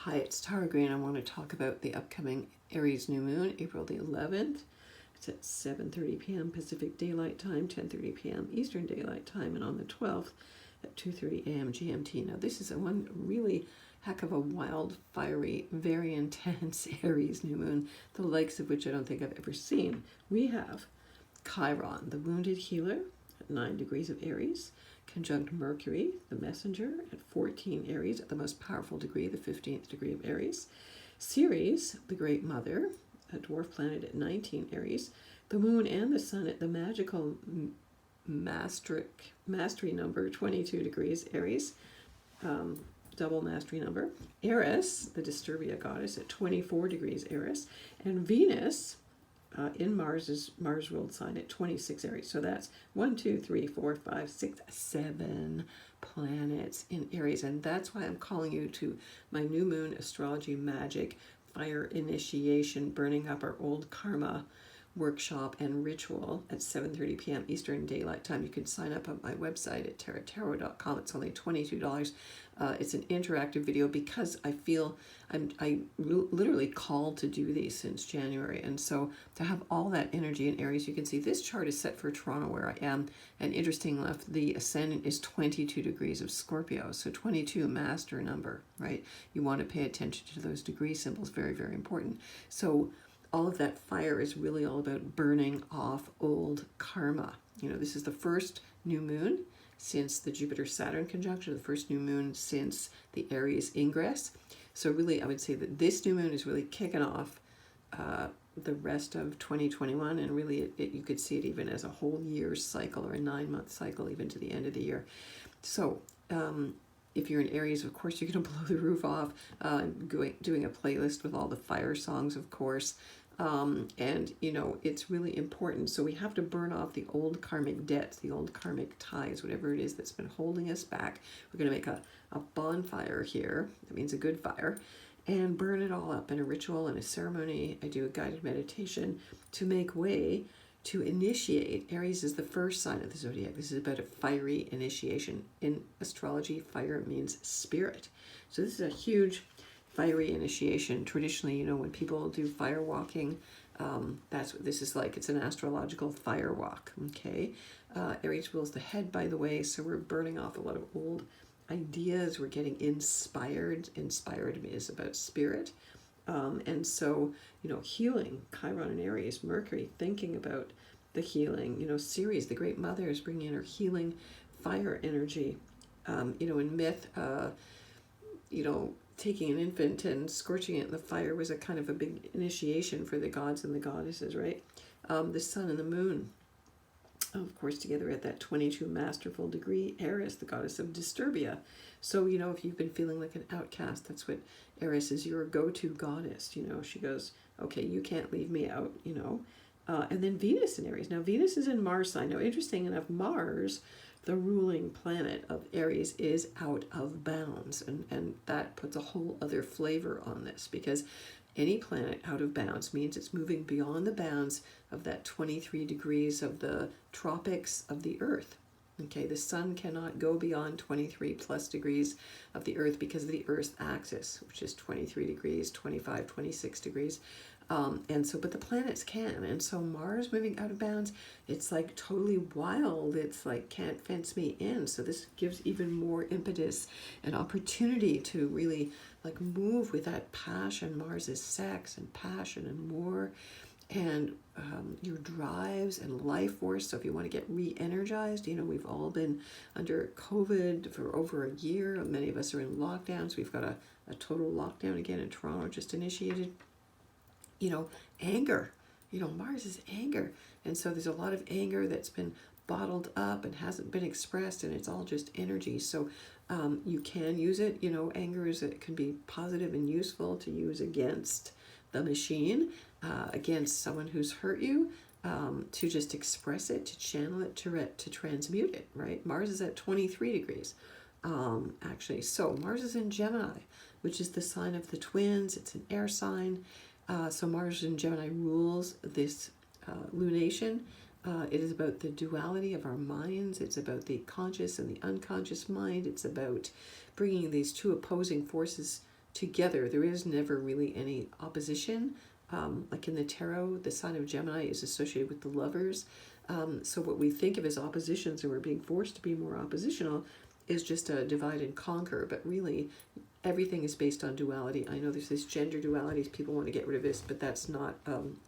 Hi, it's Tara Green. I want to talk about the upcoming Aries New Moon, April the 11th. It's at 7:30 p.m. Pacific Daylight Time, 10:30 p.m. Eastern Daylight Time, and on the 12th at 2:30 a.m. GMT. Now, this is a one really heck of a wild, fiery, very intense Aries New Moon, the likes of which I don't think I've ever seen. We have Chiron, the wounded healer, at 9 degrees of Aries, conjunct Mercury, the messenger, at 14 Aries, at the most powerful degree, the 15th degree of Aries. Ceres, the great mother, a dwarf planet at 19 Aries. The moon and the sun at the magical mastery number, 22 degrees Aries, double mastery number. Eris, the Disturbia goddess, at 24 degrees Eris. And Venus, in Mars ruled sign at 26 Aries. So that's 1, 2, 3, 4, 5, 6, 7 planets in Aries. And that's why I'm calling you to my new moon astrology magic fire initiation, burning up our old karma workshop and ritual at 7:30 p.m. Eastern Daylight Time. You can sign up on my website at taratarot.com. It's only $22. It's an interactive video because I feel I literally called to do these since January, and so to have all that energy in Aries, you can see this chart is set for Toronto where I am, and interesting enough, the ascendant is 22 degrees of Scorpio, so 22 master number, right? You want to pay attention to those degree symbols, very, very important. So all of that fire is really all about burning off old karma. You know, this is the first new moon since the Jupiter-Saturn conjunction, the first new moon since the Aries ingress. So really, I would say that this new moon is really kicking off the rest of 2021, and really you could see it even as a whole year's cycle or a 9-month cycle, even to the end of the year. So if you're in Aries, of course, you're going to blow the roof off, doing a playlist with all the fire songs, of course. And, you know, it's really important. So we have to burn off the old karmic debts, the old karmic ties, whatever it is that's been holding us back. We're going to make a bonfire here. That means a good fire. And burn it all up in a ritual and a ceremony. I do a guided meditation to make way to initiate. Aries is the first sign of the zodiac. This is about a fiery initiation. In astrology, fire means spirit. So this is a huge fiery initiation. Traditionally, you know, when people do fire walking, that's what this is like. It's an astrological fire walk, okay? Aries rules the head, by the way, so we're burning off a lot of old ideas. We're getting inspired. Inspired is about spirit. And so, you know, healing, Chiron and Aries, Mercury, thinking about the healing. You know, Ceres, the great mother, is bringing in her healing fire energy. You know, in myth, you know, taking an infant and scorching it in the fire was a kind of a big initiation for the gods and the goddesses, right? The sun and the moon, of course, together at that 22 masterful degree. Eris, the goddess of Disturbia. So, you know, if you've been feeling like an outcast, that's what Eris is, your go-to goddess. You know, she goes, okay, you can't leave me out, you know. And then Venus in Aries. Now, Venus is in Mars sign. Now, interesting enough, Mars, the ruling planet of Aries, is out of bounds. And that puts a whole other flavor on this, because any planet out of bounds means it's moving beyond the bounds of that 23 degrees of the tropics of the Earth. Okay, the sun cannot go beyond 23 plus degrees of the Earth because of the Earth's axis, which is 23 degrees, 25, 26 degrees. And so, but the planets can. And so Mars moving out of bounds, it's like totally wild. It's like, can't fence me in. So this gives even more impetus and opportunity to really like move with that passion. Mars is sex and passion and war, and your drives and life force. So if you want to get re-energized, you know, we've all been under COVID for over a year. Many of us are in lockdowns. We've got a total lockdown again in Toronto, just initiated. You know, anger, you know, Mars is anger. And so there's a lot of anger that's been bottled up and hasn't been expressed, and it's all just energy. So you can use it, you know, anger it can be positive and useful to use against the machine, against someone who's hurt you, to just express it, to channel it, to transmute it, right? Mars is at 23 degrees, actually. So Mars is in Gemini, which is the sign of the twins. It's an air sign. So Mars in Gemini rules this lunation. It is about the duality of our minds. It's about the conscious and the unconscious mind. It's about bringing these two opposing forces together. There is never really any opposition. Like in the tarot, the sign of Gemini is associated with the lovers. So what we think of as oppositions, and we're being forced to be more oppositional, is just a divide and conquer. But really, everything is based on duality. I know there's this gender dualities. People want to get rid of this, but that's not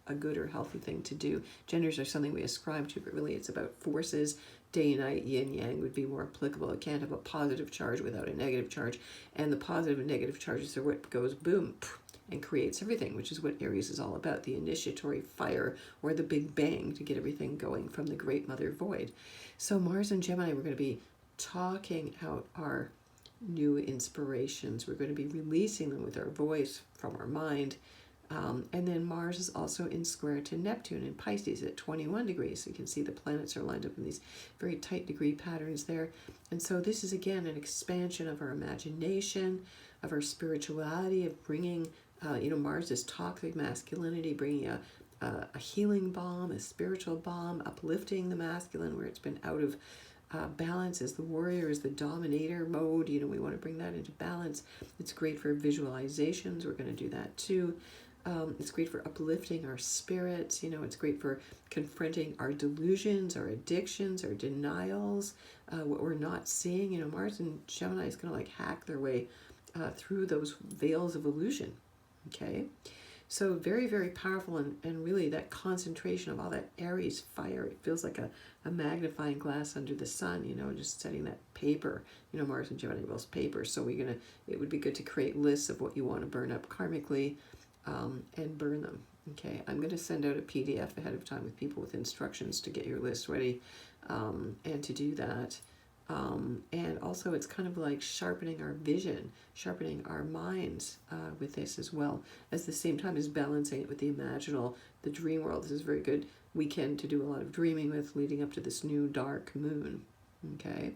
a good or healthy thing to do. Genders are something we ascribe to, but really it's about forces. Day and night, yin yang would be more applicable. It can't have a positive charge without a negative charge. And the positive and negative charges are what goes boom and creates everything, which is what Aries is all about, the initiatory fire or the big bang to get everything going from the great mother void. So Mars and Gemini, we're going to be talking out our new inspirations. We're going to be releasing them with our voice from our mind. And then Mars is also in square to Neptune in Pisces at 21 degrees. So you can see the planets are lined up in these very tight degree patterns there. And so this is, again, an expansion of our imagination, of our spirituality, of bringing, Mars is toxic masculinity, bringing a healing balm, a spiritual balm, uplifting the masculine where it's been out of balance as the warrior, as the dominator mode. We want to bring that into balance. It's great for visualizations. We're going to do that too. It's great for uplifting our spirits. It's great for confronting our delusions, our addictions, our denials, what we're not seeing. Mars and Gemini is going to like hack their way through those veils of illusion. Okay. So very, very powerful, and really that concentration of all that Aries fire, it feels like a magnifying glass under the sun, just setting that paper, Mars and Gemini both paper. So it would be good to create lists of what you want to burn up karmically, and burn them. Okay, I'm going to send out a PDF ahead of time with people with instructions to get your list ready, and to do that. And also it's kind of like sharpening our vision, sharpening our minds with this as well, at the same time as balancing it with the imaginal, the dream world. This is a very good weekend to do a lot of dreaming with, leading up to this new dark moon. Okay.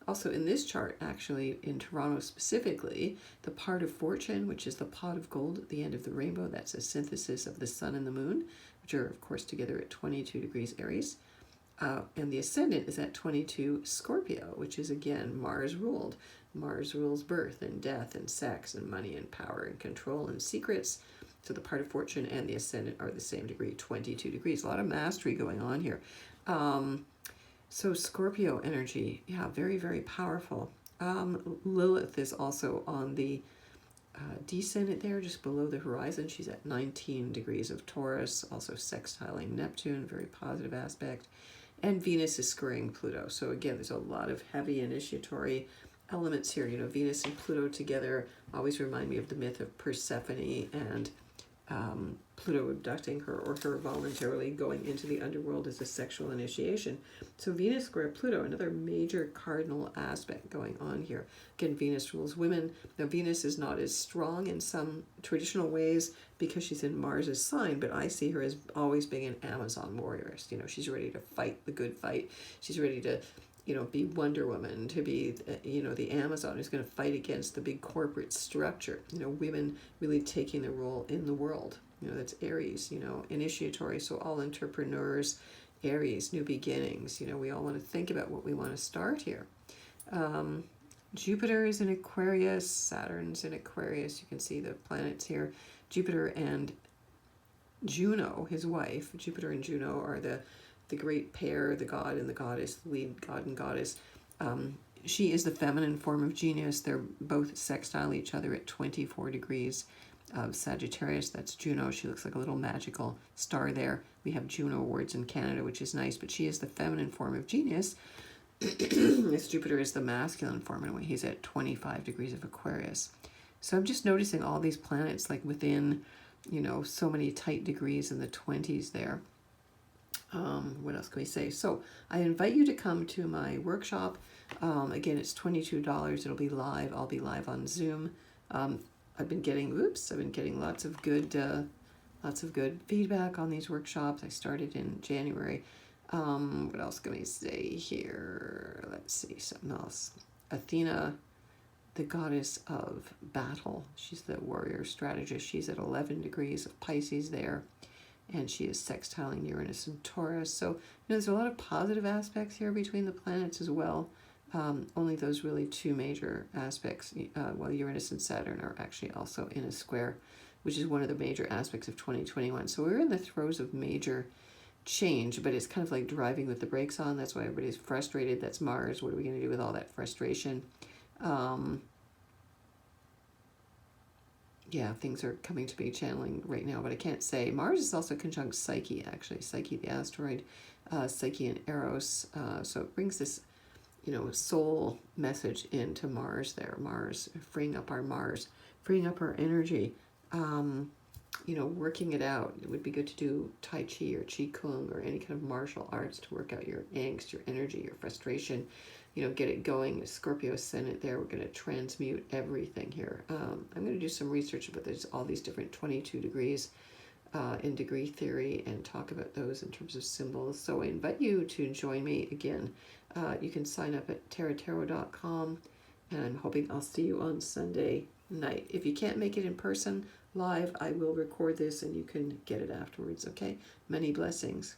Also in this chart, actually in Toronto specifically, the part of fortune, which is the pot of gold at the end of the rainbow, that's a synthesis of the sun and the moon, which are of course together at 22 degrees Aries. And the ascendant is at 22 Scorpio, which is again Mars ruled. Mars rules birth and death and sex and money and power and control and secrets. So the part of fortune and the ascendant are the same degree, 22 degrees. A lot of mastery going on here. So Scorpio energy, yeah, very, very powerful. Lilith is also on the descendant there, just below the horizon. She's at 19 degrees of Taurus, also sextiling Neptune, very positive aspect. And Venus is squaring Pluto. So again, there's a lot of heavy initiatory elements here. Venus and Pluto together always remind me of the myth of Persephone and Pluto abducting her, or her voluntarily going into the underworld as a sexual initiation. So Venus square Pluto, another major cardinal aspect going on here. Again, Venus rules women. Now Venus is not as strong in some traditional ways because she's in Mars's sign, but I see her as always being an Amazon warrior. She's ready to fight the good fight. She's ready to be Wonder Woman, to be, the Amazon who's going to fight against the big corporate structure. Women really taking the role in the world. That's Aries, initiatory. So all entrepreneurs, Aries, new beginnings. We all want to think about what we want to start here. Jupiter is in Aquarius, Saturn's in Aquarius. You can see the planets here. Jupiter and Juno, his wife. Jupiter and Juno are the great pair, the god and the goddess, the lead god and goddess. She is the feminine form of genius. They're both sextile each other at 24 degrees of Sagittarius. That's Juno. She looks like a little magical star there. We have Juno awards in Canada, which is nice, but she is the feminine form of genius. This Jupiter is the masculine form, and he's at 25 degrees of Aquarius. So I'm just noticing all these planets like within, so many tight degrees in the 20s there. What else can we say? So I invite you to come to my workshop. Again, it's $22. It'll be live. I'll be live on Zoom. I've been getting lots of good feedback on these workshops. I started in January. What else can we say here? Let's see, something else. Athena, the goddess of battle. She's the warrior strategist. She's at 11 degrees of Pisces there. And she is sextiling Uranus and Taurus. So there's a lot of positive aspects here between the planets as well. Only those really two major aspects, while Uranus and Saturn are actually also in a square, which is one of the major aspects of 2021. So we're in the throes of major change, but it's kind of like driving with the brakes on. That's why everybody's frustrated. That's Mars. What are we going to do with all that frustration? Yeah, things are coming to be channeling right now, but I can't say. Mars is also conjunct Psyche, actually. Psyche, the asteroid, Psyche and Eros. So it brings this, soul message into Mars there. Mars, freeing up our energy, working it out. It would be good to do Tai Chi or Qi Kung or any kind of martial arts to work out your angst, your energy, your frustration, get it going. Scorpio ascendant there. We're going to transmute everything here. I'm going to do some research about there's all these different 22 degrees in degree theory and talk about those in terms of symbols. So I invite you to join me again. You can sign up at tarottarot.com, and I'm hoping I'll see you on Sunday night. If you can't make it in person live, I will record this and you can get it afterwards, okay? Many blessings.